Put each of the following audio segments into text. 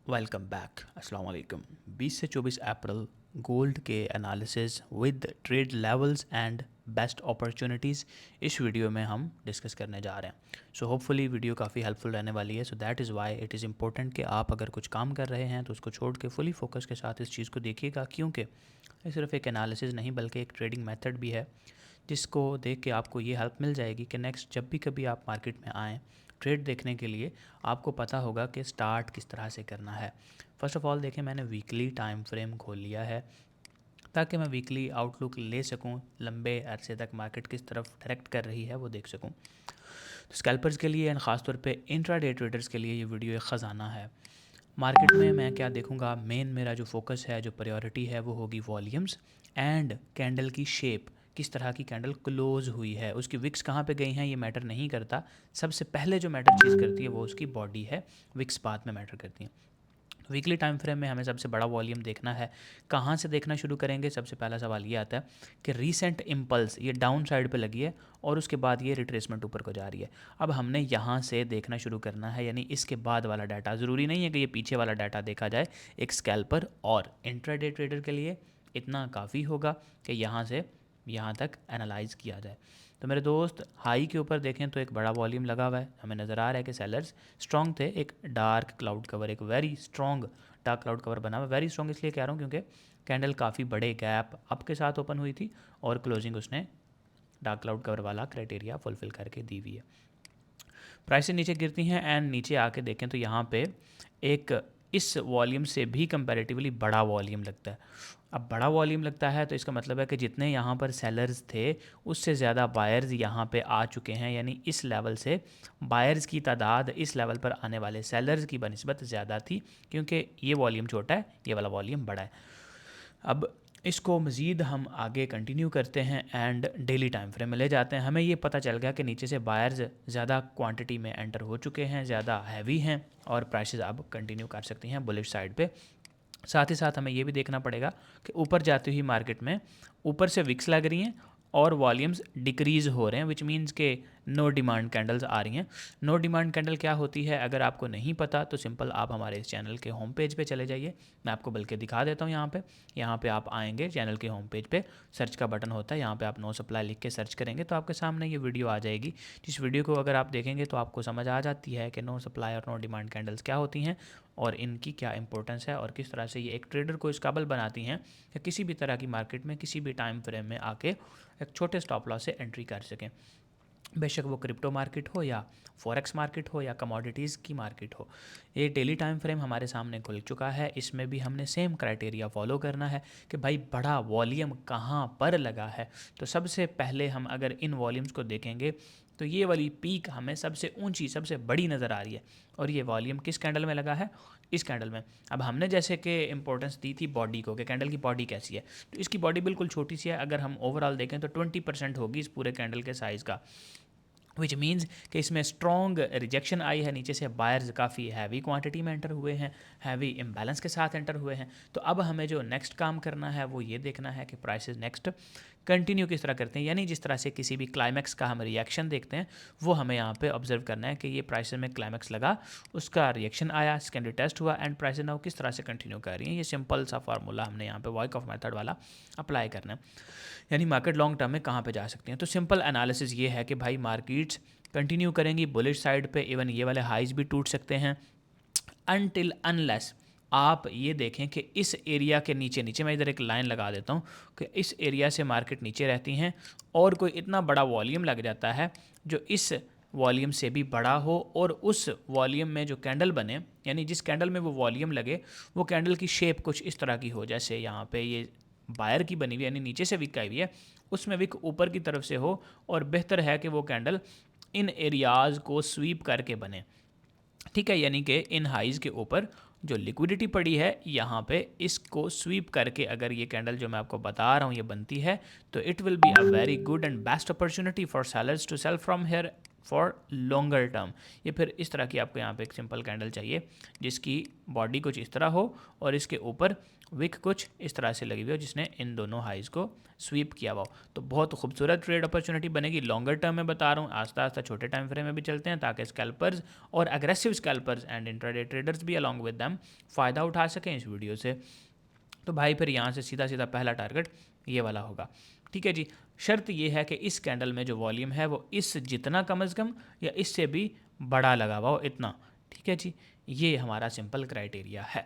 Welcome back. अस्सलाम वालेकुम। 20 से 24 अप्रैल गोल्ड के analysis with trade levels and best opportunities इस वीडियो में हम डिस्कस करने जा रहे हैं। सो होपफुली वीडियो काफ़ी हेल्पफुल रहने वाली है। So that is why it is important कि आप अगर कुछ काम कर रहे हैं तो उसको छोड़ के फुली फोकस के साथ इस चीज़ को देखिएगा, क्योंकि ये सिर्फ एक एनालिसिस नहीं बल्कि एक ट्रेडिंग मेथड भी है जिसको देख के आपको ये हेल्प मिल जाएगी कि नेक्स्ट जब भी कभी आप मार्केट में आएँ ट्रेड देखने के लिए आपको पता होगा कि स्टार्ट किस तरह से करना है। फ़र्स्ट ऑफ़ ऑल देखें, मैंने वीकली टाइम फ्रेम खोल लिया है ताकि मैं वीकली आउटलुक ले सकूं, लंबे अरसे तक मार्केट किस तरफ डायरेक्ट कर रही है वो देख सकूं। तो स्कैल्पर्स के लिए एंड ख़ासतौर पे इंट्राडे ट्रेडर्स के लिए ये वीडियो एक ख़जाना है। मार्केट में मैं क्या देखूंगा, मेन मेरा जो फोकस है, जो प्रायोरिटी है, वो होगी वॉल्यूम्स एंड कैंडल की शेप। किस तरह की कैंडल क्लोज हुई है, उसकी विक्स कहाँ पे गई हैं ये मैटर नहीं करता। सबसे पहले जो मैटर चीज़ करती है वो उसकी बॉडी है, विक्स बाद में मैटर करती हैं। वीकली टाइम फ्रेम में हमें सबसे बड़ा वॉल्यूम देखना है। कहाँ से देखना शुरू करेंगे? सबसे पहला सवाल ये आता है कि रीसेंट इम्पल्स ये डाउन साइड पे लगी है और उसके बाद ये रिट्रेसमेंट ऊपर को जा रही है। अब हमने यहाँ से देखना शुरू करना है, यानी इसके बाद वाला डाटा। ज़रूरी नहीं है कि ये पीछे वाला डाटा देखा जाए। एक स्कैल्पर और इंट्राडे ट्रेडर के लिए इतना काफ़ी होगा कि यहाँ से यहाँ तक एनालाइज किया जाए। तो मेरे दोस्त, हाई के ऊपर देखें तो एक बड़ा वॉल्यूम लगा हुआ है, हमें नज़र आ रहा है कि सेलर्स स्ट्रॉन्ग थे। एक डार्क क्लाउड कवर, एक very strong dark cloud cover बना हुआ। वेरी स्ट्रॉन्ग इसलिए कह रहा हूँ क्योंकि कैंडल काफ़ी बड़े गैप अप के साथ ओपन हुई थी और क्लोजिंग उसने डार्क क्लाउड कवर वाला क्राइटेरिया फुलफिल करके दी हुई है। प्राइसेस नीचे गिरती हैं एंड नीचे आके देखें तो यहाँ पे एक इस वॉल्यूम से भी कंपैरेटिवली बड़ा वॉल्यूम लगता है। अब बड़ा वॉल्यूम लगता है तो इसका मतलब है कि जितने यहाँ पर सेलर्स थे उससे ज़्यादा बायर्स यहाँ पे आ चुके हैं, यानी इस लेवल से बायर्स की तादाद इस लेवल पर आने वाले सेलर्स की बनिस्बत ज़्यादा थी, क्योंकि ये वॉल्यूम छोटा है, ये वाला वॉल्यूम बड़ा है। अब इसको मज़ीद हम आगे कंटिन्यू करते हैं एंड डेली टाइम फ्रेम में ले जाते हैं। हमें ये पता चल गया कि नीचे से बायर्स ज़्यादा क्वांटिटी में एंटर हो चुके हैं, ज़्यादा हैवी हैं और प्राइसेस अब कंटिन्यू कर सकती हैं बुलिश साइड पे। साथ ही साथ हमें ये भी देखना पड़ेगा कि ऊपर जाती हुई मार्केट में ऊपर से विक्स लग रही हैं और वॉल्यूम्स डिक्रीज़ हो रहे हैं, विच मीन्स के नो डिमांड कैंडल्स आ रही हैं। नो डिमांड कैंडल क्या होती है, अगर आपको नहीं पता तो सिंपल आप हमारे इस चैनल के होम पेज पे चले जाइए। मैं आपको बल्कि दिखा देता हूँ। यहाँ पे आप आएंगे, चैनल के होम पेज पे सर्च का बटन होता है, यहाँ पे आप नो सप्लाई लिख के सर्च करेंगे तो आपके सामने ये वीडियो आ जाएगी। जिस वीडियो को अगर आप देखेंगे तो आपको समझ आ जाती है कि नो सप्लाई और नो डिमांड कैंडल्स क्या होती हैं और इनकी क्या इंपॉर्टेंस है और किस तरह से ये एक ट्रेडर को इस काबिल बनाती हैं कि किसी भी तरह की मार्केट में किसी भी टाइम फ्रेम में आके एक छोटे स्टॉप लॉस से एंट्री कर सकें। बेशक वो क्रिप्टो मार्केट हो या फॉरेक्स मार्केट हो या कमोडिटीज़ की मार्केट हो। ये डेली टाइम फ्रेम हमारे सामने खुल चुका है। इसमें भी हमने सेम क्राइटेरिया फॉलो करना है कि भाई बड़ा वॉल्यूम कहाँ पर लगा है। तो सबसे पहले हम अगर इन वॉल्यूम्स को देखेंगे तो ये वाली पीक हमें सबसे ऊंची, सबसे बड़ी नज़र आ रही है और ये वॉल्यूम किस कैंडल में लगा है? इस कैंडल में। अब हमने जैसे कि इंपॉर्टेंस दी थी बॉडी को कि कैंडल की बॉडी कैसी है, तो इसकी बॉडी बिल्कुल छोटी सी है। अगर हम ओवरऑल देखें तो 20% होगी इस पूरे कैंडल के साइज़ का, विच मीन्स कि इसमें स्ट्रॉन्ग रिजेक्शन आई है। नीचे से बायर्स काफ़ी हैवी क्वांटिटी में एंटर हुए हैं, हैवी इम्बैलेंस के साथ एंटर हुए हैं। तो अब हमें जो नेक्स्ट काम करना है वो ये देखना है कि प्राइसेस नेक्स्ट कंटिन्यू किस तरह करते हैं, यानी जिस तरह से किसी भी क्लाइमैक्स का हम रिएक्शन देखते हैं वो हमें यहाँ पे ऑब्जर्व करना है कि ये प्राइसेस में क्लाइमैक्स लगा, उसका रिएक्शन आया, सेकेंडरी टेस्ट हुआ एंड प्राइसेस नाउ किस तरह से कंटिन्यू कर रही हैं। ये सिंपल सा फार्मूला हमने यहाँ पे वॉइक ऑफ मेथड वाला अप्लाई करना है, यानी मार्केट लॉन्ग टर्म में कहाँ पे जा सकती हैं। तो सिंपल एनालिसिस ये है कि भाई मार्केट्स कंटिन्यू करेंगी बुलिश साइड पे, इवन ये वाले हाइज भी टूट सकते हैं अनटिल अनलेस आप ये देखें कि इस एरिया के नीचे नीचे मैं इधर एक लाइन लगा देता हूँ कि इस एरिया से मार्केट नीचे रहती हैं और कोई इतना बड़ा वॉल्यूम लग जाता है जो इस वॉल्यूम से भी बड़ा हो और उस वॉल्यूम में जो कैंडल बने, यानी जिस कैंडल में वो वॉल्यूम लगे वो कैंडल की शेप कुछ इस तरह की हो, जैसे यहाँ पे ये बायर की बनी हुई यानी नीचे से विक आई हुई है, उसमें विक ऊपर की तरफ से हो और बेहतर है कि वो कैंडल इन एरियाज़ को स्वीप करके बने। ठीक है, यानी कि इन हाइज के ऊपर जो लिक्विडिटी पड़ी है यहाँ पे इसको स्वीप करके अगर ये कैंडल जो मैं आपको बता रहा हूँ ये बनती है तो it will be a very good and best opportunity for sellers to sell from here for longer term. ये फिर इस तरह की आपको यहाँ पे एक सिंपल कैंडल चाहिए जिसकी बॉडी कुछ इस तरह हो और इसके ऊपर विक कुछ इस तरह से लगी हुई हो जिसने इन दोनों हाइज को स्वीप किया हुआ हो। तो बहुत खूबसूरत ट्रेड अपॉर्चुनिटी बनेगी। लॉन्गर टर्म में बता रहा हूँ, आस्ता आस्ता छोटे टाइम फ्रेम में भी चलते हैं ताकि स्कैल्पर्स और aggressive scalpers and intraday traders भी अलॉन्ग विद दैम फ़ायदा उठा सकें इस वीडियो से। तो भाई फिर यहाँ से सीधा सीधा पहला टारगेट ये वाला होगा। ठीक है जी, शर्त ये है कि इस कैंडल में जो वॉल्यूम है वो इस जितना कम अज़ कम या इससे भी बड़ा लगा हुआ हो इतना। ठीक है जी, ये हमारा सिंपल क्राइटेरिया है।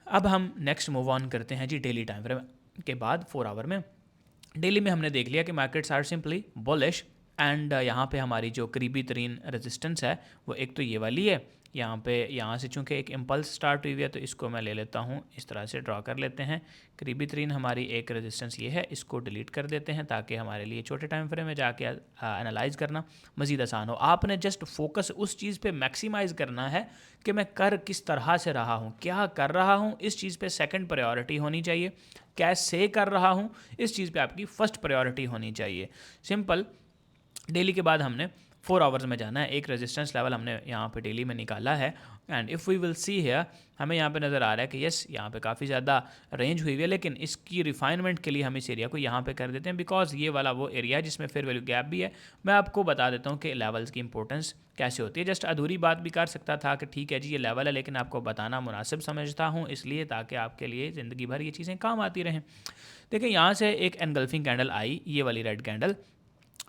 अब हम नेक्स्ट मूव ऑन करते हैं जी डेली टाइम फ्रेम के बाद 4 आवर में। डेली में हमने देख लिया कि markets are simply bullish and यहाँ पे हमारी जो करीबी तरीन रेजिस्टेंस है वो एक तो ये वाली है। यहाँ पे यहाँ से चूँकि एक इम्पल्स स्टार्ट हुई है तो इसको मैं ले लेता हूँ, इस तरह से ड्रॉ कर लेते हैं। करीबी तरीन हमारी एक रेजिस्टेंस ये है, इसको डिलीट कर देते हैं ताकि हमारे लिए छोटे टाइम फ्रेम में जाके एनालाइज करना मज़ीद आसान हो। आपने जस्ट फोकस उस चीज़ पे मैक्सिमाइज़ करना है कि मैं कर किस तरह से रहा हूँ, क्या कर रहा हूँ, इस चीज़ पे सेकंड प्रायोरिटी होनी चाहिए। कैसे कर रहा हूँ, इस चीज़ पे आपकी फ़र्स्ट प्रायोरिटी होनी चाहिए। सिंपल। डेली के बाद हमने 4 आवर्स में जाना है। एक रेजिस्टेंस लेवल हमने यहाँ पे डेली में निकाला है and if we will see here, हमें यहाँ पे नज़र आ रहा है कि यस यहाँ पे काफ़ी ज़्यादा रेंज हुई है, लेकिन इसकी रिफाइनमेंट के लिए हम इस एरिया को यहाँ पे कर देते हैं बिकॉज ये वाला वो एरिया है जिसमें फेयर वैल्यू गैप भी है। मैं आपको बता देता हूँ कि लेवल्स की इंपॉर्टेंस कैसे होती है। जस्ट अधूरी बात भी कर सकता था कि ठीक है जी ये लेवल है, लेकिन आपको बताना मुनासिब समझता हूँ इसलिए ताकि आपके लिए ज़िंदगी भर ये चीज़ें काम आती रहें। देखिए यहाँ से एक एनगल्फिंग कैंडल आई, ये वाली रेड कैंडल,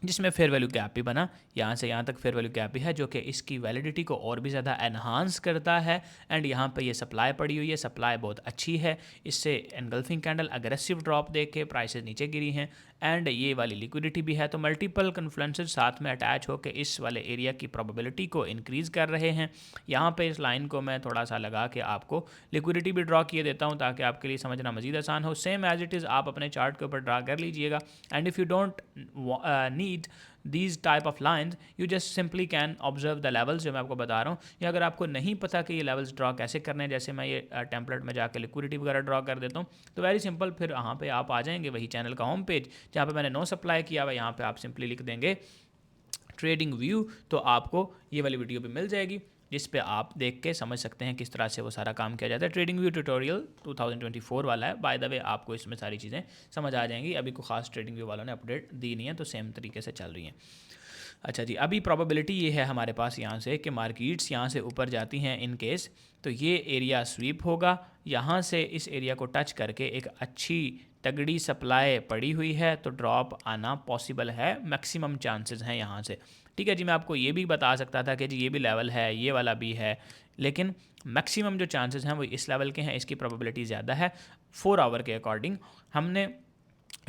जिसमें फेयर वैल्यू गैप भी बना। यहाँ से यहाँ तक फेयर वैल्यू गैप भी है जो कि इसकी वैलिडिटी को और भी ज़्यादा एनहांस करता है। एंड यहाँ पे ये सप्लाई पड़ी हुई है, सप्लाई बहुत अच्छी है। इससे एनगल्फिंग कैंडल अग्रेसिव ड्रॉप देख के प्राइसेस नीचे गिरी हैं एंड ये वाली लिक्विडिटी भी है। तो मल्टीपल कन्फ्लुएंसेस साथ में अटैच होकर इस वाले एरिया की प्रोबेबिलिटी को इंक्रीज़ कर रहे हैं। यहाँ पे इस लाइन को मैं थोड़ा सा लगा के आपको लिक्विडिटी भी ड्रॉ किए देता हूँ ताकि आपके लिए समझना मज़ीद आसान हो। सेम एज इट इज़ आप अपने चार्ट के ऊपर ड्रा कर लीजिएगा and if you don't need these type of lines you just simply can observe the levels जो मैं आपको बता रहा हूँ। या अगर आपको नहीं पता कि ये लेवल्स ड्रॉ कैसे करने हैं, जैसे मैं ये टेम्पलेट में जाकर लिक्विडिटी वगैरह ड्रॉ कर देता हूँ, तो वेरी सिंपल, फिर यहाँ पे आप आ जाएंगे वही चैनल का होम पेज जहाँ पे मैंने नो सप्लाई किया हुआ, यहाँ पे आप सिंपली लिख देंगे ट्रेडिंग व्यू, तो आपको ये वाली वीडियो भी मिल जाएगी जिस पे आप देख के समझ सकते हैं किस तरह से वो सारा काम किया जाता है। ट्रेडिंग व्यू ट्यूटोरियल 2024 वाला है, बाय द वे आपको इसमें सारी चीज़ें समझ आ जाएंगी। अभी कोई खास ट्रेडिंग व्यू वालों ने अपडेट दी नहीं है, तो सेम तरीके से चल रही हैं। अच्छा जी, अभी प्रोबेबिलिटी ये है हमारे पास यहाँ से कि मार्केट्स यहाँ से ऊपर जाती हैं इन केस, तो ये एरिया स्वीप होगा, यहाँ से इस एरिया को टच करके एक अच्छी तगड़ी सप्लाई पड़ी हुई है तो ड्रॉप आना पॉसिबल है, मैक्सिमम चांसेस हैं यहाँ से। ठीक है जी, मैं आपको ये भी बता सकता था कि जी ये भी लेवल है, ये वाला भी है, लेकिन मैक्सिमम जो चांसेस हैं वो इस लेवल के हैं, इसकी प्रोबेबिलिटी ज़्यादा है 4 आवर के अकॉर्डिंग। हमने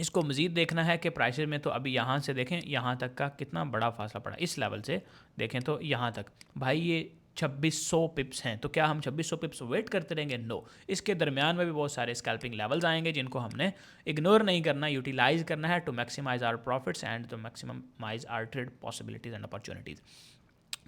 इसको मज़ीद देखना है कि प्राइसेस में, तो अभी यहाँ से देखें यहाँ तक का कितना बड़ा फासला पड़ा, इस लेवल से देखें तो यहाँ तक भाई ये 2600 पिप्स हैं। तो क्या हम 2600 पिप्स वेट करते रहेंगे? नो। इसके दरमियान में भी बहुत सारे स्कैल्पिंग लेवल्स आएंगे जिनको हमने इग्नोर नहीं करना, यूटिलाइज करना है to maximize our profits and to maximize our trade possibilities and opportunities.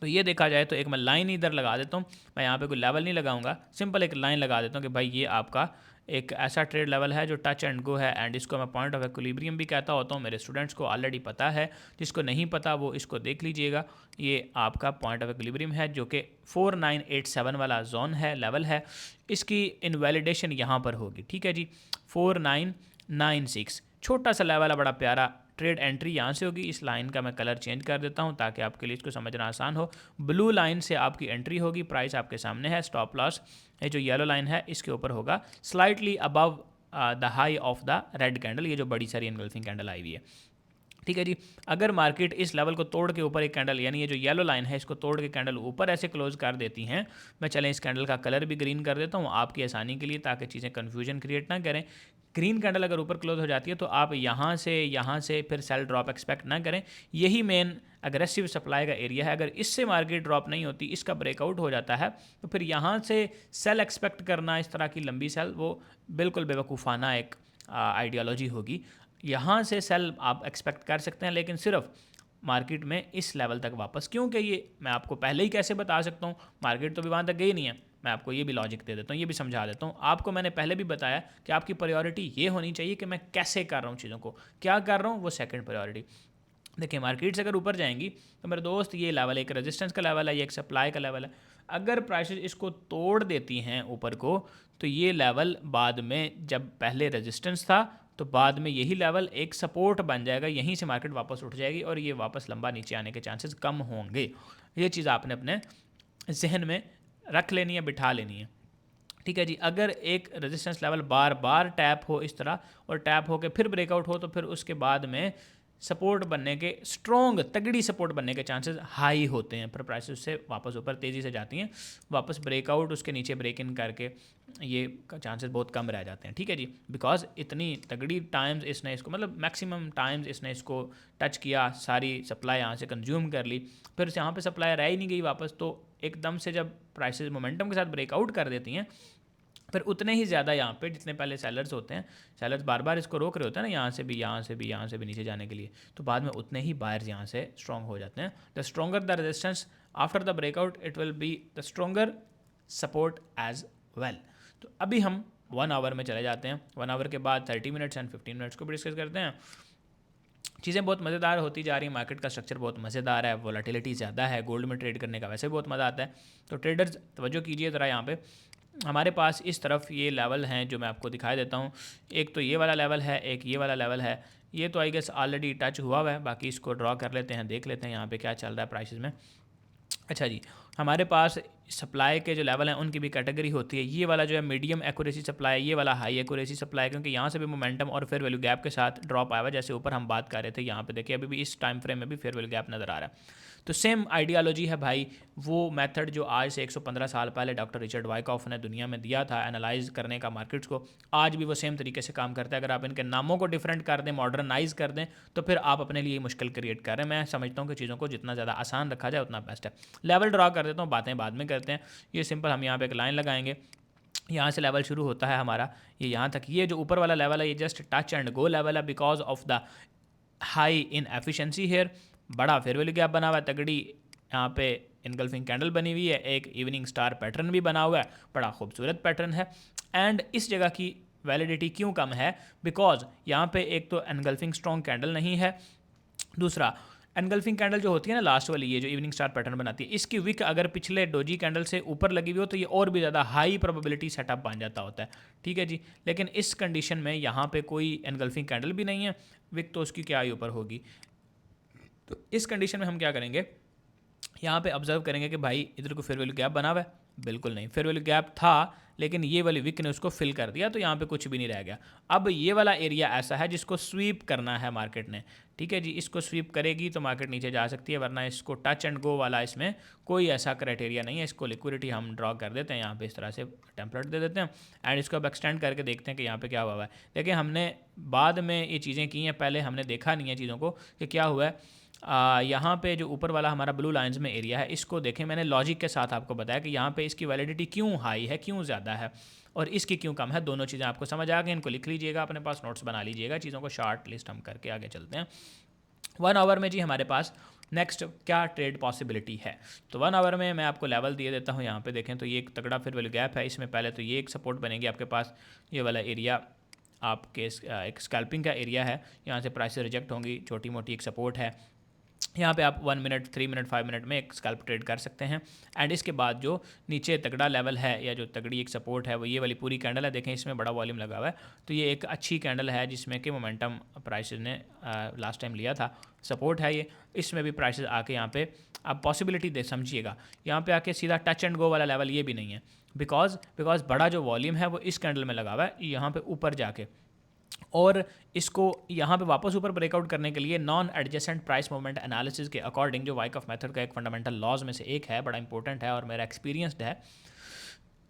तो ये देखा जाए तो एक मैं लाइन इधर लगा देता हूँ, मैं यहाँ पे कोई लेवल नहीं लगाऊंगा, सिंपल एक लाइन लगा देता हूँ कि भाई ये आपका एक ऐसा ट्रेड लेवल है जो टच एंड गो है एंड इसको मैं पॉइंट ऑफ इक्विलिब्रियम भी कहता होता हूँ। मेरे स्टूडेंट्स को ऑलरेडी पता है, जिसको नहीं पता वो इसको देख लीजिएगा। ये आपका पॉइंट ऑफ इक्विलिब्रियम है जो कि 4987 वाला जोन है, लेवल है। इसकी इनवैलिडेशन यहाँ पर होगी। ठीक है जी, 4996 छोटा सा लेवल है, बड़ा प्यारा। ट्रेड एंट्री यहाँ से होगी। इस लाइन का मैं कलर चेंज कर देता हूँ ताकि आपके लिए इसको समझना आसान हो। ब्लू लाइन से आपकी एंट्री होगी, प्राइस आपके सामने है। स्टॉप लॉस ये जो येलो लाइन है इसके ऊपर होगा slightly above the high of the red candle, ये जो बड़ी सारी एनगल्फिंग कैंडल आई हुई है। ठीक है जी, अगर मार्केट इस लेवल को तोड़ के ऊपर एक कैंडल, यानी ये जो येलो लाइन है इसको तोड़ के कैंडल ऊपर ऐसे क्लोज कर देती हैं, मैं चलें इस कैंडल का कलर भी ग्रीन कर देता हूँ आपकी आसानी के लिए ताकि चीज़ें कन्फ्यूजन क्रिएट ना करें। ग्रीन कैंडल अगर ऊपर क्लोज हो जाती है तो आप यहाँ से फिर सेल ड्रॉप एक्सपेक्ट ना करें। यही मेन अग्रेसिव सप्लाई का एरिया है। अगर इससे मार्केट ड्रॉप नहीं होती, इसका ब्रेकआउट हो जाता है, तो फिर यहाँ से सेल एक्सपेक्ट करना, इस तरह की लंबी सेल, वो बिल्कुल बेवकूफ़ाना एक आइडियोलॉजी होगी। यहाँ से सेल आप एक्सपेक्ट कर सकते हैं, लेकिन सिर्फ मार्केट में इस लेवल तक वापस, क्योंकि ये मैं आपको पहले ही कैसे बता सकता हूँ, मार्केट तो भी वहाँ तक गई नहीं है। मैं आपको ये भी लॉजिक दे देता हूँ, ये भी समझा देता हूँ। आपको मैंने पहले भी बताया कि आपकी प्रायोरिटी ये होनी चाहिए कि मैं कैसे कर रहा हूँ चीज़ों को, क्या कर रहा हूँ, वो सेकंड प्रायोरिटी। देखिए मार्केट्स अगर ऊपर जाएंगी तो मेरे दोस्त ये लेवल एक रेजिस्टेंस का लेवल है, ये एक सप्लाई का लेवल है। अगर प्राइसेस इसको तोड़ देती हैं ऊपर को, तो ये लेवल बाद में, जब पहले रेजिस्टेंस था तो बाद में यही लेवल एक सपोर्ट बन जाएगा, यहीं से मार्केट वापस उठ जाएगी और ये वापस लंबा नीचे आने के चांसेस कम होंगे। ये चीज़ आपने अपने जहन में रख लेनी है, बिठा लेनी है। ठीक है जी। अगर एक रेजिस्टेंस लेवल बार बार टैप हो इस तरह और टैप हो के फिर ब्रेकआउट हो, तो फिर उसके बाद में सपोर्ट बनने के, स्ट्रॉन्ग तगड़ी सपोर्ट बनने के चांसेस हाई होते हैं, पर प्राइसेस से वापस ऊपर तेज़ी से जाती हैं, वापस ब्रेकआउट उसके नीचे ब्रेक इन करके ये चांसेस बहुत कम रह जाते हैं। ठीक है जी। बिकॉज इतनी तगड़ी टाइम्स इसने इसको, मतलब मैक्सिमम टाइम्स इसने इसको टच किया, सारी सप्लाई यहाँ से कंज्यूम कर ली, फिर यहाँ पे सप्लाई रह ही नहीं गई वापस, तो एकदम से जब प्राइसेस मोमेंटम के साथ ब्रेकआउट कर देती हैं, फिर उतने ही ज़्यादा यहाँ पे जितने पहले सेलर्स होते हैं, सेलर्स बार बार इसको रोक रहे होते हैं ना, यहाँ से भी यहाँ से भी यहाँ से भी नीचे जाने के लिए, तो बाद में उतने ही बायर्स यहाँ से स्ट्रॉन्ग हो जाते हैं। The stronger the resistance after the breakout, it will be the stronger support as well. तो अभी हम 1 आवर में चले जाते हैं। 1 आवर के बाद 30 मिनट्स एंड 15 मिनट्स को भी डिस्कस करते हैं। चीज़ें बहुत मज़ेदार होती जा रही हैं, मार्केट का स्ट्रक्चर बहुत मज़ेदार है, वोलेटिलिटी ज़्यादा है, गोल्ड में ट्रेड करने का वैसे बहुत मज़ा आता है। तो ट्रेडर्स तवज्जो कीजिए ज़रा, यहाँ पे हमारे पास इस तरफ ये लेवल हैं जो मैं आपको दिखाई देता हूँ। एक तो ये वाला लेवल है, एक ये वाला लेवल है। ये तो आई गेस ऑलरेडी टच हुआ है, बाकी इसको ड्रॉ कर लेते हैं, देख लेते हैं यहाँ पे क्या चल रहा है प्राइसेस में। अच्छा जी, हमारे पास सप्लाई के जो लेवल हैं उनकी भी कैटेगरी होती है। ये वाला जो है मीडियम एक्यूरेसी सप्लाई, ये वाला हाई एक्यूरेसी सप्लाई, क्योंकि यहाँ से भी मोमेंटम और फेयर वैल्यू गैप के साथ ड्रॉप आया हुआ है, जैसे ऊपर हम बात कर रहे थे। यहाँ पे देखिए अभी भी इस टाइम फ्रेम में भी फेयर वैल्यू गैप नज़र आ रहा है। तो सेम आइडियालॉजी है भाई, वो मेथड जो आज से 115 साल पहले डॉक्टर रिचर्ड वाइकॉफ ने दुनिया में दिया था एनालाइज करने का मार्केट्स को, आज भी वो सेम तरीके से काम करता है। अगर आप इनके नामों को डिफरेंट कर दें, मॉडर्नाइज कर दें, तो फिर आप अपने लिए मुश्किल क्रिएट कर रहे हैं। मैं समझता हूँ कि चीज़ों को जितना ज़्यादा आसान रखा जाए उतना बेस्ट है। लेवल ड्रॉ कर देता हूँ, बातें बाद में करते हैं। ये सिंपल, हम यहाँ पे एक लाइन लगाएंगे, यहाँ से लेवल शुरू होता है हमारा, ये यहाँ तक। ये जो ऊपर वाला लेवल है ये just touch and go level है, because of the high inefficiency here. बड़ा फेयर वैल्यू गैप बना हुआ है, तगड़ी यहाँ पे इनगल्फिंग कैंडल बनी हुई है, एक इवनिंग स्टार पैटर्न भी बना हुआ है, बड़ा खूबसूरत पैटर्न है। एंड इस जगह की वैलिडिटी क्यों कम है? बिकॉज यहाँ पे एक तो एनगल्फिंग स्ट्रॉन्ग कैंडल नहीं है, दूसरा एनगल्फिंग कैंडल जो होती है ना लास्ट वाली, ये जो इवनिंग स्टार पैटर्न बनाती है, इसकी विक अगर पिछले डोजी कैंडल से ऊपर लगी हुई हो तो ये और भी ज़्यादा हाई प्रोबेबिलिटी सेटअप बन जाता होता है। ठीक है जी। लेकिन इस कंडीशन में यहाँ पे कोई एनगल्फिंग कैंडल भी नहीं है, विक तो उसकी क्या ही ऊपर होगी। तो इस कंडीशन में हम क्या करेंगे, यहाँ पे ऑब्जर्व करेंगे कि भाई इधर को फेयर वैल्यू गैप बना हुआ है, बिल्कुल नहीं, फेयर वैल्यू गैप था लेकिन ये वाली विक ने उसको फिल कर दिया, तो यहाँ पे कुछ भी नहीं रह गया। अब ये वाला एरिया ऐसा है जिसको स्वीप करना है मार्केट ने। ठीक है जी, इसको स्वीप करेगी तो मार्केट नीचे जा सकती है, वरना इसको टच एंड गो वाला इसमें कोई ऐसा क्राइटेरिया नहीं है। इसको लिक्विडिटी हम ड्रॉ कर देते हैं, यहाँ पे इस तरह से टेम्पलेट दे देते हैं एंड इसको अब एक्सटेंड करके देखते हैं कि यहाँ पे क्या हुआ है। देखिए हमने बाद में ये चीज़ें की हैं, पहले हमने देखा नहीं है चीज़ों को कि क्या हुआ है। यहाँ पे जो ऊपर वाला हमारा ब्लू लाइंस में एरिया है, इसको देखें, मैंने लॉजिक के साथ आपको बताया कि यहाँ पे इसकी वैलिडिटी क्यों हाई है, क्यों ज़्यादा है और इसकी क्यों कम है। दोनों चीज़ें आपको समझ आ गई, इनको लिख लीजिएगा, अपने पास नोट्स बना लीजिएगा, चीज़ों को शार्ट लिस्ट हम करके आगे चलते हैं। 1 आवर में जी हमारे पास नेक्स्ट क्या ट्रेड पॉसिबिलिटी है। तो 1 आवर में मैं आपको लेवल दिए देता हूँ। यहाँ पे देखें तो ये एक तगड़ा फेयर वैल्यू गैप है, इसमें पहले तो ये एक सपोर्ट बनेगी आपके पास, ये वाला एरिया आपके एक स्कैल्पिंग का एरिया है, यहाँ से प्राइस रिजेक्ट होंगी, छोटी मोटी एक सपोर्ट है। यहाँ पे आप 1 मिनट, 3 मिनट, 5 मिनट में एक स्कैल्प ट्रेड कर सकते हैं। एंड इसके बाद जो नीचे तगड़ा लेवल है या जो तगड़ी एक सपोर्ट है वो ये वाली पूरी कैंडल है। देखें इसमें बड़ा वॉल्यूम लगा हुआ है, तो ये एक अच्छी कैंडल है जिसमें कि मोमेंटम प्राइसेस ने लास्ट टाइम लिया था, सपोर्ट है ये। इसमें भी प्राइसेस आके यहाँ पे आप पॉसिबिलिटी दे समझिएगा, यहाँ पे आके सीधा टच एंड गो वाला लेवल ये भी नहीं है, बिकॉज बड़ा जो वॉल्यूम है वो इस कैंडल में लगा हुआ है यहाँ पे ऊपर जाके, और इसको यहाँ पे वापस ऊपर ब्रेकआउट करने के लिए non adjacent price movement analysis के अकॉर्डिंग, जो वाइकॉफ मेथड का एक फंडामेंटल लॉज में से एक है, बड़ा इंपॉर्टेंट है और मेरा एक्सपीरियंसड है,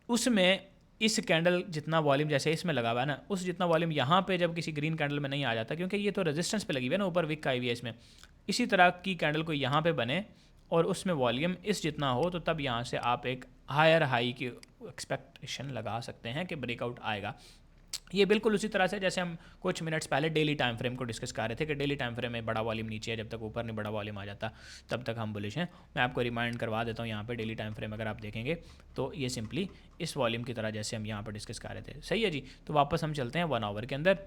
उसमें इस कैंडल जितना वॉल्यूम जैसे इसमें लगा हुआ है ना, उस जितना वॉल्यूम यहाँ पे जब किसी ग्रीन कैंडल में नहीं आ जाता, क्योंकि ये तो रेजिस्टेंस पे लगी हुई है ना, ऊपर विक आई हुई है इसमें, इसी तरह की कैंडल को यहाँ पे बने और उसमें वॉल्यूम इस जितना हो, तो तब यहाँ से आप एक हायर हाई की एक्सपेक्टेशन लगा सकते हैं कि ब्रेकआउट आएगा। ये बिल्कुल उसी तरह से जैसे हम कुछ मिनट्स पहले डेली टाइम फ्रेम को डिस्कस कर रहे थे कि डेली टाइम फ्रेम में बड़ा वॉल्यूम नीचे है, जब तक ऊपर नहीं बड़ा वॉल्यूम आ जाता तब तक हम बुलिश हैं। मैं आपको रिमाइंड करवा देता हूँ, यहाँ पे डेली टाइम फ्रेम अगर आप देखेंगे तो ये सिंपली इस वॉल्यूम की तरह जैसे हम यहाँ पर डिस्कस कर रहे थे। सही है जी। तो वापस हम चलते हैं 1 आवर के अंदर।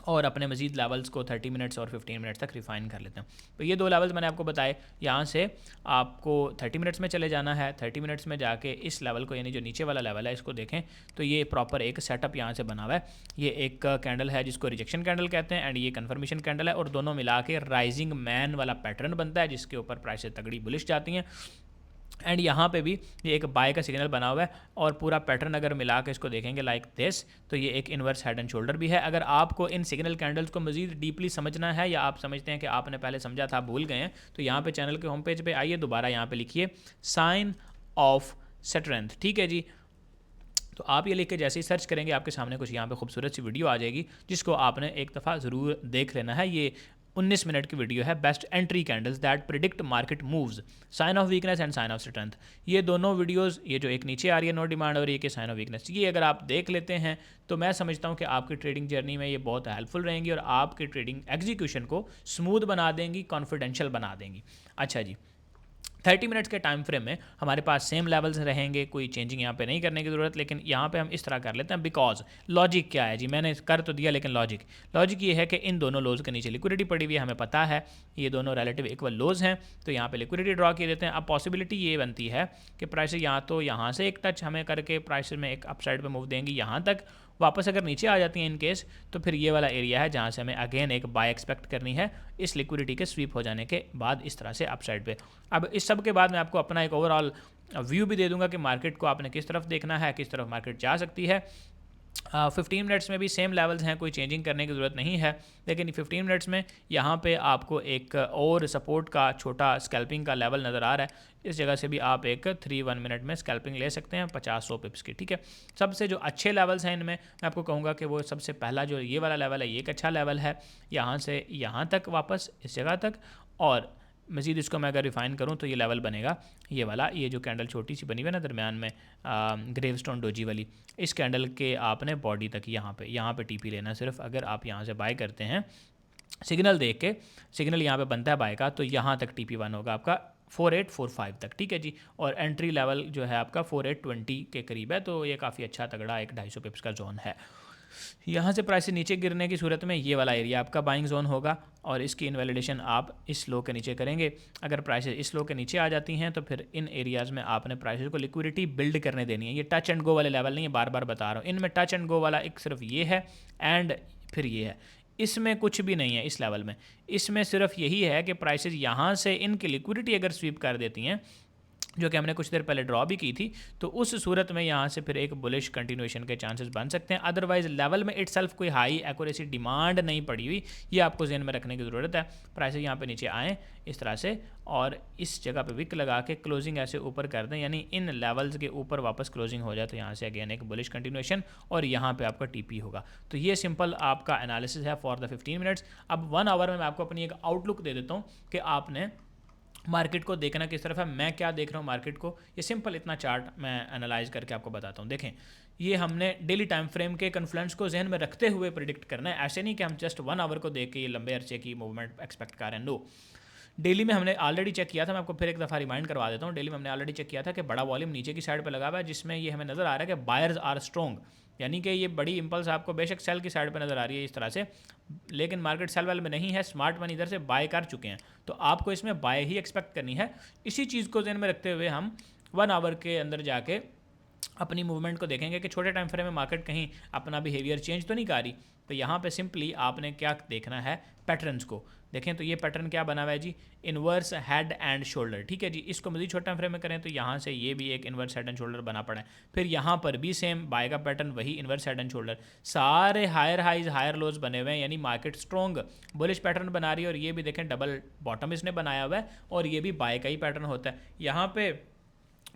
और अपने मजीद लेवल्स को 30 मिनट्स और 15 मिनट्स तक रिफ़ाइन कर लेते हैं। तो ये 2 लेवल्स मैंने आपको बताए। यहाँ से आपको 30 मिनट्स में चले जाना है। 30 मिनट्स में जाके इस लेवल को, यानी जो नीचे वाला लेवल है, इसको देखें तो ये प्रॉपर एक सेटअप यहाँ से बना हुआ है। ये एक कैंडल है जिसको रिजेक्शन कैंडल कहते हैं, एंड ये कन्फर्मेशन कैंडल है, और दोनों मिला के राइजिंग मैन वाला पैटर्न बनता है जिसके ऊपर प्राइसेस तगड़ी बुलिश जाती हैं। एंड यहाँ पे भी ये एक बाय का सिग्नल बना हुआ है, और पूरा पैटर्न अगर मिला के इसको देखेंगे लाइक दिस, तो ये एक इन्वर्स हेड एंड शोल्डर भी है। अगर आपको इन सिग्नल कैंडल्स को मजीद डीपली समझना है, या आप समझते हैं कि आपने पहले समझा था भूल गए हैं, तो यहाँ पे चैनल के होम पेज पे आइए, दोबारा यहाँ पे लिखिए साइन ऑफ स्ट्रेंथ, ठीक है जी। तो आप ये लिख के जैसे ही सर्च करेंगे आपके सामने कुछ यहाँ पे खूबसूरत सी वीडियो आ जाएगी, जिसको आपने एक दफ़ा ज़रूर देख लेना है। ये 19 मिनट की वीडियो है, best entry candles that predict market moves, sign of weakness and sign of strength. ये दोनों वीडियोस, ये जो एक नीचे आ रही है नो डिमांड और ये कि साइन ऑफ वीकनेस, ये अगर आप देख लेते हैं तो मैं समझता हूँ कि आपकी ट्रेडिंग जर्नी में ये बहुत हेल्पफुल रहेंगी और आपकी ट्रेडिंग एग्जीक्यूशन को स्मूथ बना देंगी, कॉन्फिडेंशियल बना देंगी। अच्छा जी, 30 मिनट्स के टाइम फ्रेम में हमारे पास सेम लेवल्स रहेंगे, कोई चेंजिंग यहाँ पे नहीं करने की ज़रूरत, लेकिन यहाँ पे हम इस तरह कर लेते हैं। बिकॉज लॉजिक क्या है जी, मैंने कर तो दिया, लेकिन लॉजिक ये है कि इन दोनों लोज के नीचे लिक्विडिटी पड़ी हुई है, हमें पता है ये दोनों रिलेटिव इक्वल लोज हैं, तो यहाँ पे लिक्विडिटी ड्रॉ किए देते हैं। अब पॉसिबिलिटी ये बनती है कि प्राइसेस यहाँ तो यहाँ से एक टच हमें करके प्राइसेस में एक अपसाइड पे मूव देंगी, यहाँ तक वापस अगर नीचे आ जाती हैं इन केस, तो फिर ये वाला एरिया है जहाँ से हमें अगेन एक बाय एक्सपेक्ट करनी है इस लिक्विडिटी के स्वीप हो जाने के बाद, इस तरह से अपसाइड पे। अब इस सब के बाद मैं आपको अपना एक ओवरऑल व्यू भी दे दूंगा कि मार्केट को आपने किस तरफ देखना है, किस तरफ मार्केट जा सकती है। 15 मिनट्स में भी सेम लेवल्स हैं, कोई चेंजिंग करने की ज़रूरत नहीं है, लेकिन 15 मिनट्स में यहाँ पे आपको एक और सपोर्ट का छोटा स्कैल्पिंग का लेवल नज़र आ रहा है। इस जगह से भी आप एक 3-1 मिनट में स्कैल्पिंग ले सकते हैं 50-100 पिप्स की, ठीक है। सबसे जो अच्छे लेवल्स हैं इनमें मैं आपको कहूँगा कि वो सबसे पहला जो ये वाला लेवल है, ये एक अच्छा लेवल है, यहाँ से यहाँ तक वापस इस जगह तक, और मज़ीद इसको मैं अगर रिफ़ाइन करूँ तो ये लेवल बनेगा ये वाला, ये जो कैंडल छोटी सी बनी हुई है ना दरमियान में ग्रेव स्टोन डोजी वाली, इस कैंडल के आपने बॉडी तक यहाँ पे टीपी लेना सिर्फ। अगर आप यहाँ से बाय करते हैं सिग्नल देख के, सिग्नल यहाँ पे बनता है बाय का, तो यहाँ तक TP1 होगा आपका 4845 तक, ठीक है जी। और एंट्री लेवल जो है आपका 4820 के करीब है, तो ये काफ़ी अच्छा तगड़ा एक 250 पिप्स का जोन है। यहाँ से प्राइस नीचे गिरने की सूरत में ये वाला एरिया आपका बाइंग जोन होगा, और इसकी इनवैलिडेशन आप इस लो के नीचे करेंगे। अगर प्राइसेस इस लो के नीचे आ जाती हैं तो फिर इन एरियाज़ में आपने प्राइसेस को लिक्विडिटी बिल्ड करने देनी है। ये टच एंड गो वाले लेवल नहीं है, बार बार बता रहा हूँ, इनमें टच एंड गो वाला एक सिर्फ ये है एंड फिर ये है, इसमें कुछ भी नहीं है इस लेवल में। इसमें सिर्फ यही है कि प्राइसेस यहाँ से इनकी लिक्विडिटी अगर स्वीप कर देती हैं, जो कि हमने कुछ देर पहले ड्रॉ भी की थी, तो उस सूरत में यहाँ से फिर एक बुलिश कंटिन्यूएशन के चांसेस बन सकते हैं। अदरवाइज लेवल में इटसेल्फ कोई हाई एक्यूरेसी डिमांड नहीं पड़ी हुई, ये आपको ज़हन में रखने की ज़रूरत है। प्राइसेस यहाँ पे नीचे आएँ इस तरह से, और इस जगह पे विक लगा के क्लोजिंग ऐसे ऊपर कर दें, यानी इन लेवल्स के ऊपर वापस क्लोजिंग हो जाए, तो यहाँ से अगेन एक बुलिश कंटिन्यूएशन, और यहाँ पे आपका TP होगा। तो ये सिंपल आपका एनालिसिस है फॉर द 15 मिनट्स। अब 1 आवर में मैं आपको अपनी एक आउटलुक दे देता हूँ कि आपने मार्केट को देखना किस तरफ है, मैं क्या देख रहा हूँ मार्केट को। ये सिंपल इतना चार्ट मैं एनालाइज करके आपको बताता हूँ। देखें, ये हमने डेली टाइम फ्रेम के कन्फ्लुएंस को जहन में रखते हुए प्रिडिक्ट करना है, ऐसे नहीं कि हम जस्ट 1 आवर को देख के ये लंबे अरसे की मूवमेंट एक्सपेक्ट कर रहे हैं। नो, डेली में हमने ऑलरेडी चेक किया था, मैं आपको फिर एक दफ़ा रिमाइंड करवा देता हूँ। डेली में हमने ऑलरेडी चेक किया था कि बड़ा वॉल्यूम नीचे की साइड पर लगा हुआ है, जिसमें ये हमें नज़र आ रहा है कि बायर्स आर स्ट्रॉन्ग, यानी कि ये बड़ी इंपल्स आपको बेशक सेल की साइड पर नज़र आ रही है इस तरह से, लेकिन मार्केट सेल वाले में नहीं है, स्मार्ट मनी इधर से बाय कर चुके हैं, तो आपको इसमें बाय ही एक्सपेक्ट करनी है। इसी चीज़ को ध्यान में रखते हुए हम 1 आवर के अंदर जाके अपनी मूवमेंट को देखेंगे कि छोटे टाइम फ्रेम में मार्केट कहीं अपना बिहेवियर चेंज तो नहीं कर रही। तो यहाँ पे सिंपली आपने क्या देखना है, पैटर्न्स को देखें। तो ये पैटर्न क्या बना हुआ है जी, इन्वर्स हेड एंड शोल्डर, ठीक है जी। इसको मज़ीद छोटा टाइम फ्रेम में करें तो यहाँ से ये भी एक इन्वर्स हेड एंड शोल्डर बना पड़ा है। फिर यहाँ पर भी सेम बाय का पैटर्न, वही इन्वर्स हेड एंड शोल्डर, सारे हायर हाइज हायर लोज बने हुए हैं, यानी मार्केट स्ट्रॉन्ग बुलिश पैटर्न बना रही है। और ये भी देखें डबल बॉटम इसने बनाया हुआ है, और ये भी बाय का ही पैटर्न होता है। यहाँ पे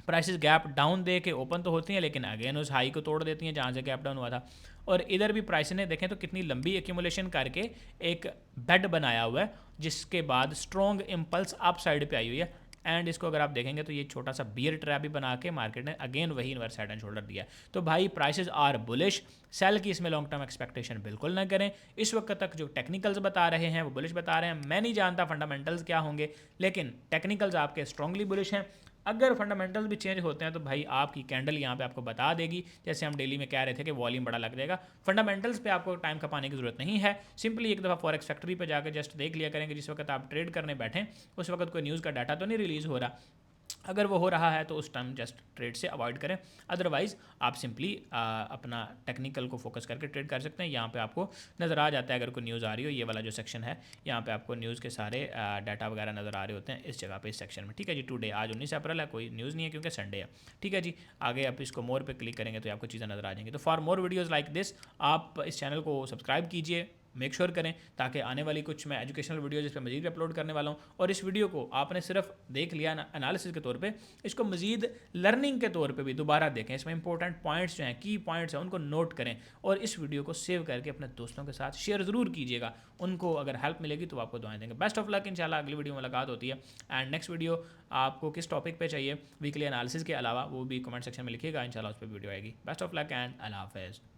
प्राइसेस गैप डाउन दे के ओपन तो होती हैं, लेकिन अगेन उस हाई को तोड़ देती हैं जहाँ से गैप डाउन हुआ था। और इधर भी प्राइस ने देखें तो कितनी लंबी एक्यूमुलेशन करके एक बेड बनाया हुआ है, जिसके बाद स्ट्रॉन्ग इम्पल्स अप साइड पे आई हुई है। एंड इसको अगर आप देखेंगे तो ये छोटा सा बियर ट्रैप भी बना के मार्केट ने अगेन वही इन्वर्स हेड एंड शोल्डर दिया है। तो भाई प्राइसेस आर बुलिश, सेल की इसमें लॉन्ग टर्म एक्सपेक्टेशन बिल्कुल ना करें। इस वक्त तक जो टेक्निकल्स बता रहे हैं वो बुलिश बता रहे हैं, मैं नहीं जानता फंडामेंटल्स क्या होंगे, लेकिन टेक्निकल्स आपके स्ट्रांगली बुलिश हैं। अगर फंडामेंटल्स भी चेंज होते हैं तो भाई आपकी कैंडल यहाँ पे आपको बता देगी, जैसे हम डेली में कह रहे थे कि वॉल्यूम बड़ा लग जाएगा। फंडामेंटल्स पे आपको टाइम खपाने की जरूरत नहीं है, सिंपली एक दफ़ा फॉरेक्स फैक्ट्री पे जाकर जस्ट देख लिया करेंगे जिस वक्त आप ट्रेड करने बैठें उस वक्त कोई न्यूज़ का डाटा तो नहीं रिलीज़ हो रहा। अगर वो हो रहा है तो उस टाइम जस्ट ट्रेड से अवॉइड करें, अदरवाइज़ आप सिंपली अपना टेक्निकल को फोकस करके ट्रेड कर सकते हैं। यहाँ पे आपको नज़र आ जाता है अगर कोई न्यूज़ आ रही हो, ये वाला जो सेक्शन है यहाँ पे आपको न्यूज़ के सारे डाटा वगैरह नज़र आ रहे होते हैं इस जगह पे, इस सेक्शन में। ठीक है जी, टुडे आज 19 अप्रैल है, कोई न्यूज़ नहीं है क्योंकि संडे है। ठीक है जी, आगे आप इसको मोर पे क्लिक करेंगे तो आपको चीज़ें नज़र आ जाएंगी। तो for more videos like this आप इस चैनल को सब्सक्राइब कीजिए, मेक श्योर करें, ताकि आने वाली कुछ मैं एजुकेशनल वीडियो इस पर मजीद भी अपलोड करने वाला हूँ। और इस वीडियो को आपने सिर्फ देख लिया एनालिसिस के तौर पे, इसको मजीद लर्निंग के तौर पे भी दोबारा देखें। इसमें इंपॉर्टेंट पॉइंट्स जो हैं, की पॉइंट्स हैं, उनको नोट करें और इस वीडियो को सेव करके अपने दोस्तों के साथ शेयर ज़रूर कीजिएगा। उनको अगर हेल्प मिलेगी तो आपको दुआएं देंगे। बेस्ट ऑफ लक, इंशाल्लाह अगली वीडियो में मुलाकात होती है। एंड नेक्स्ट वीडियो आपको किस टॉपिक पे चाहिए वीकली एनालिसिस के अलावा, वो भी कमेंट सेक्शन में लिखिएगा, इंशाल्लाह उस पर वीडियो आएगी। बेस्ट ऑफ लक एंड अल्लाह हाफ़िज़।